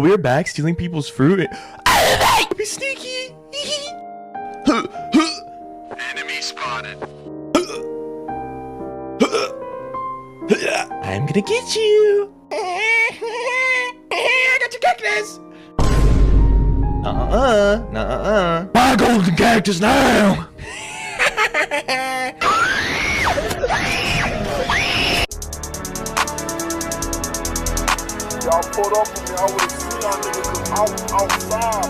we're back stealing people's fruit. Be sneaky. Enemy spotted. I'm gonna get you. I got your cactus. My golden cactus now. Y'all pulled up on me, I would've seen y'all niggas, 'cause I was outside.